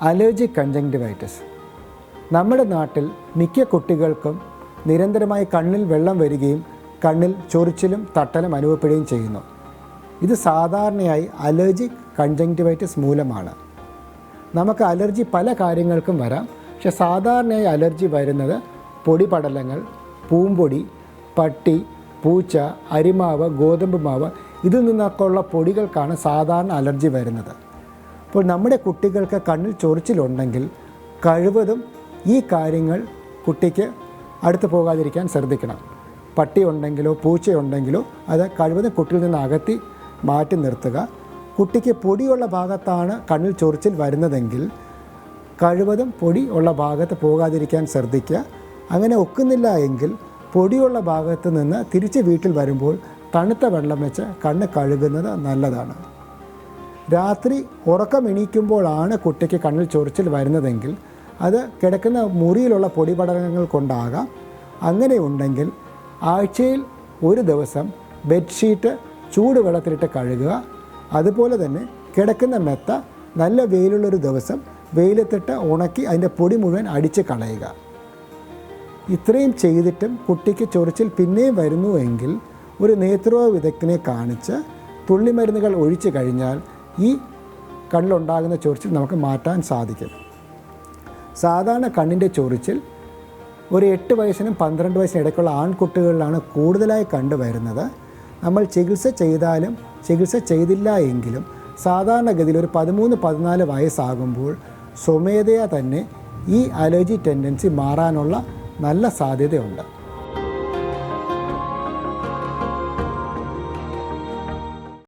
Allergic conjunctivitis. നമ്മുടെ നാട്ടിൽ മിക്ക കുട്ടികൾക്കും നിരന്തരമായി കണ്ണിൽ വെള്ളം വരികയും കണ്ണിൽ ചൊറിച്ചിലും തട്ടലും അനുഭവപ്പെടുകയും ചെയ്യുന്നു. ഇത് സാധാരണയായി അലർജിക് കൺജങ്ക്റ്റിവൈറ്റിസ് മൂലമാണ്. നമുക്ക് അലർജി പല കാര്യങ്ങൾക്കും വരാം. പക്ഷേ സാധാരണയായി അലർജി വരുന്നത് പൊടിപടലങ്ങൾ, പൂമ്പൊടി, പട്ടി, പൂച്ച, അരിമാവ്, ഗോതമ്പ് മാവ് ഇതിൽ നിന്നൊക്കെ ഉള്ള പൊടികൾക്കാണ് സാധാരണ അലർജി വരുന്നത്. അപ്പോൾ നമ്മുടെ കുട്ടികൾക്ക് കണ്ണിൽ ചൊറിച്ചിലുണ്ടെങ്കിൽ കഴിവതും ഈ കാര്യങ്ങൾ കുട്ടിക്ക് അടുത്ത് പോകാതിരിക്കാൻ ശ്രദ്ധിക്കണം. പട്ടി ഉണ്ടെങ്കിലോ പൂച്ചയുണ്ടെങ്കിലോ അത് കഴിവതും കുട്ടിയിൽ നിന്ന് അകറ്റി മാറ്റി നിർത്തുക. കുട്ടിക്ക് പൊടിയുള്ള ഭാഗത്താണ് കണ്ണിൽ ചൊറിച്ചിൽ വരുന്നതെങ്കിൽ കഴിവതും പൊടി ഉള്ള ഭാഗത്ത് പോകാതിരിക്കാൻ ശ്രദ്ധിക്കുക. അങ്ങനെ ഒക്കുന്നില്ല എങ്കിൽ പൊടിയുള്ള ഭാഗത്ത് നിന്ന് തിരിച്ച് വീട്ടിൽ വരുമ്പോൾ തണുത്ത വെള്ളം വെച്ച് കണ്ണ് കഴുകുന്നത് നല്ലതാണ്. രാത്രി ഉറക്കം എണീക്കുമ്പോഴാണ് കുട്ടിക്ക് കണ്ണിൽ ചൊറിച്ചിൽ വരുന്നതെങ്കിൽ അത് കിടക്കുന്ന മുറിയിലുള്ള പൊടിപടലങ്ങൾ കൊണ്ടാകാം. അങ്ങനെ ഉണ്ടെങ്കിൽ ആഴ്ചയിൽ ഒരു ദിവസം ബെഡ്ഷീറ്റ് ചൂടുവെള്ളത്തിലിട്ട് കഴുകുക. അതുപോലെ തന്നെ കിടക്കുന്ന മെത്ത നല്ല വെയിലുള്ളൊരു ദിവസം വെയിലത്തിട്ട് ഉണക്കി അതിൻ്റെ പൊടി മുഴുവൻ അടിച്ച് കളയുക. ഇത്രയും ചെയ്തിട്ടും കുട്ടിക്ക് ചൊറിച്ചിൽ പിന്നെയും വരുന്നുവെങ്കിൽ ഒരു നേത്രരോഗ വിദഗ്ധനെ കാണിച്ച് തുള്ളിമരുന്നുകൾ ഒഴിച്ചു കഴിഞ്ഞാൽ ഈ കണ്ണിലുണ്ടാകുന്ന ചൊറിച്ചിൽ നമുക്ക് മാറ്റാൻ സാധിക്കും. സാധാരണ കണ്ണിൻ്റെ ചൊറിച്ചിൽ ഒരു 8 വയസ്സിനും 12 വയസ്സിനും ഇടയ്ക്കുള്ള ആൺകുട്ടികളിലാണ് കൂടുതലായി കണ്ടുവരുന്നത്. നമ്മൾ ചികിത്സ ചെയ്താലും ചികിത്സ ചെയ്തില്ല എങ്കിലും സാധാരണഗതിയിൽ ഒരു 13-14 വയസ്സാകുമ്പോൾ സ്വമേധയാ തന്നെ ഈ അലർജി ടെൻഡൻസി മാറാനുള്ള നല്ല സാധ്യതയുണ്ട്.